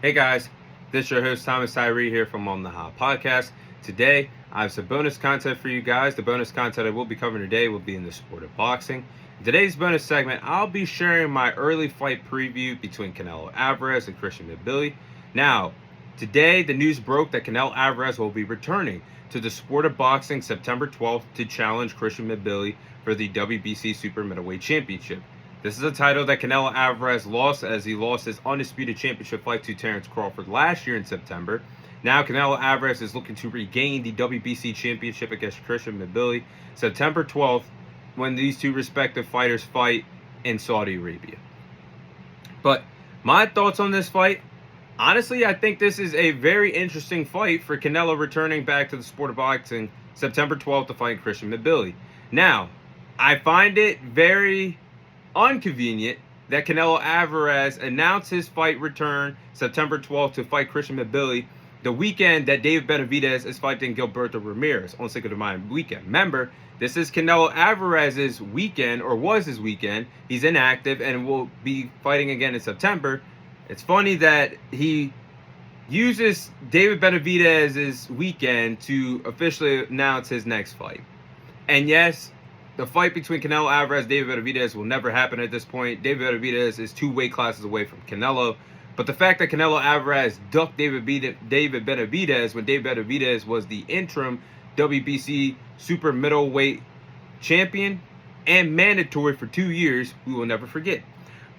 Hey guys, this is your host Thomas Tyree here from On the Hot Podcast. Today, I have some bonus content for you guys. The bonus content I will be covering today will be in the sport of boxing. In today's bonus segment, I'll be sharing my early fight preview between Canelo Alvarez and Christian Mibilli. Now, today the news broke that Canelo Alvarez will be returning to the sport of boxing September 12th to challenge Christian Mibilli for the WBC Super Middleweight Championship. This is a title that Canelo Alvarez lost as he lost his undisputed championship fight to Terence Crawford last year in September. Now Canelo Alvarez is looking to regain the WBC championship against Christian Mibilli September 12th when these two respective fighters fight in Saudi Arabia. But my thoughts on this fight, honestly, I think this is a very interesting fight for Canelo returning back to the sport of boxing September 12th to fight Christian Mibilli. Now, I find it very inconvenient that Canelo Alvarez announced his fight return September 12th to fight Christian Mibilli the weekend that David Benavidez is fighting Gilberto Ramirez on Cinco de Mayo weekend. Remember, this is Canelo Alvarez's weekend, or was his weekend. He's inactive and will be fighting again in September. It's funny that he uses David Benavidez's weekend to officially announce his next fight. And yes, the fight between Canelo Alvarez and David Benavidez will never happen at this point. David Benavidez is 2 weight classes away from Canelo. But the fact that Canelo Alvarez ducked David Benavidez when David Benavidez was the interim WBC Super Middleweight Champion and mandatory for 2 years, we will never forget.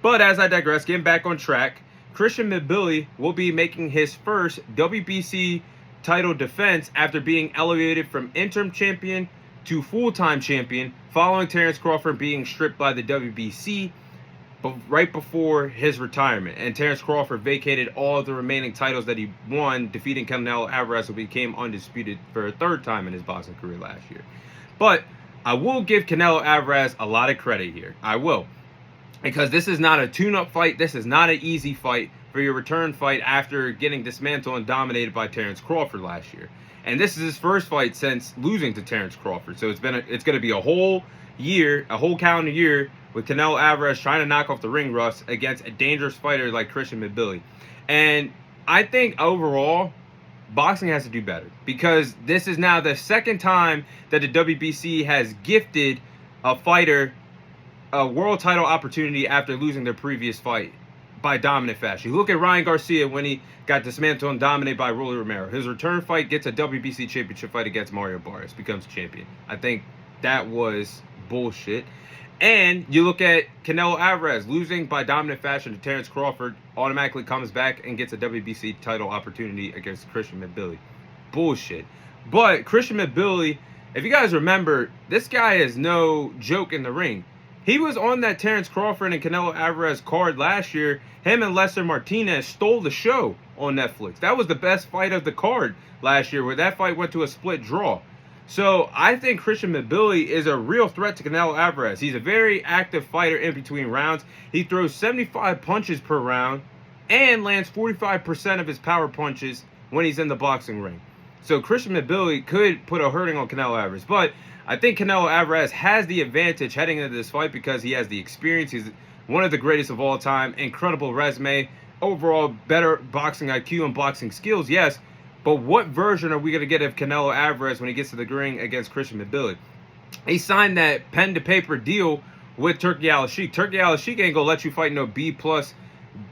But as I digress, getting back on track, Christian Mibilli will be making his first WBC title defense after being elevated from interim champion to full-time champion following Terence Crawford being stripped by the WBC right before his retirement. And Terence Crawford vacated all of the remaining titles that he won, defeating Canelo Alvarez, who became undisputed for a third time in his boxing career last year. But I will give Canelo Alvarez a lot of credit here. I will. Because this is not a tune-up fight. This is not an easy fight for your return fight after getting dismantled and dominated by Terence Crawford last year. And this is his first fight since losing to Terence Crawford. So it's going to be a whole year, a whole calendar year with Canelo Alvarez trying to knock off the ring rust against a dangerous fighter like Christian Mibilli. And I think overall, boxing has to do better, because this is now the second time that the WBC has gifted a fighter a world title opportunity after losing their previous fight by dominant fashion. You look at Ryan Garcia when he got dismantled and dominated by Rolly Romero. His return fight gets a WBC championship fight against Mario Barrios, becomes champion. I think that was bullshit. And you look at Canelo Alvarez losing by dominant fashion to Terence Crawford, automatically comes back and gets a WBC title opportunity against Christian Mibilli. Bullshit. But Christian Mibilli, if you guys remember, this guy is no joke in the ring. He was on that Terence Crawford and Canelo Alvarez card last year. Him and Lester Martinez stole the show on Netflix. That was the best fight of the card last year, where that fight went to a split draw. So I think Christian Mibilli is a real threat to Canelo Alvarez. He's a very active fighter in between rounds. He throws 75 punches per round and lands 45% of his power punches when he's in the boxing ring. So Christian Mibilli could put a hurting on Canelo Alvarez. But I think Canelo Alvarez has the advantage heading into this fight because he has the experience. He's one of the greatest of all time. Incredible resume. Overall, better boxing IQ and boxing skills, yes. But what version are we going to get of Canelo Alvarez when he gets to the ring against Christian Mibilli? He signed that pen-to-paper deal with Turki Al-Sheikh. Turki Al-Sheikh ain't going to let you fight no B+,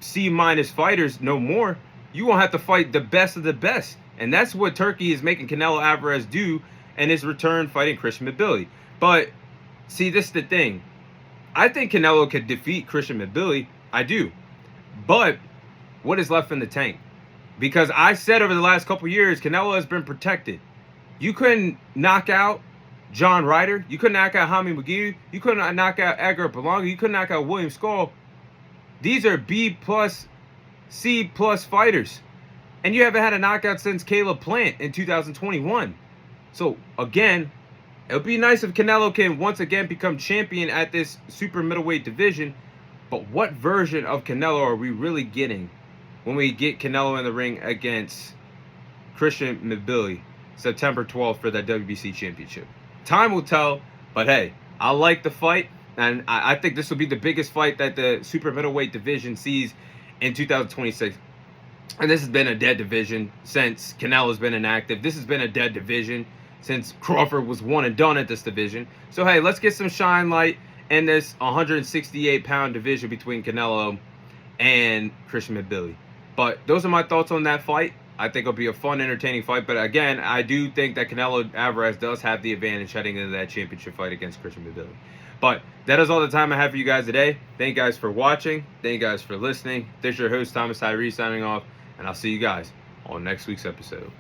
C- fighters no more. You won't have to fight the best of the best. And that's what Turki is making Canelo Alvarez do in his return fighting Christian Mibilli. But, see, this is the thing. I think Canelo could defeat Christian Mibilli. I do. But what is left in the tank? Because I said over the last couple years, Canelo has been protected. You couldn't knock out John Ryder. You couldn't knock out Jaime McGee. You couldn't knock out Edgar Berlanga. You couldn't knock out William Skull. These are B+, C+ fighters. And you haven't had a knockout since Caleb Plant in 2021. So, again, it would be nice if Canelo can once again become champion at this super middleweight division. But what version of Canelo are we really getting when we get Canelo in the ring against Christian Mibilli September 12th for that WBC championship? Time will tell, but hey, I like the fight, and I think this will be the biggest fight that the super middleweight division sees in 2026. And this has been a dead division since Canelo's been inactive. This has been a dead division since Crawford was one and done at this division. So, hey, let's get some shine light in this 168-pound division between Canelo and Christian Mibilli. But those are my thoughts on that fight. I think it'll be a fun, entertaining fight. But again, I do think that Canelo Alvarez does have the advantage heading into that championship fight against Christian Mibilli. But that is all the time I have for you guys today. Thank you guys for watching. Thank you guys for listening. This is your host, Thomas Tyree, signing off. And I'll see you guys on next week's episode.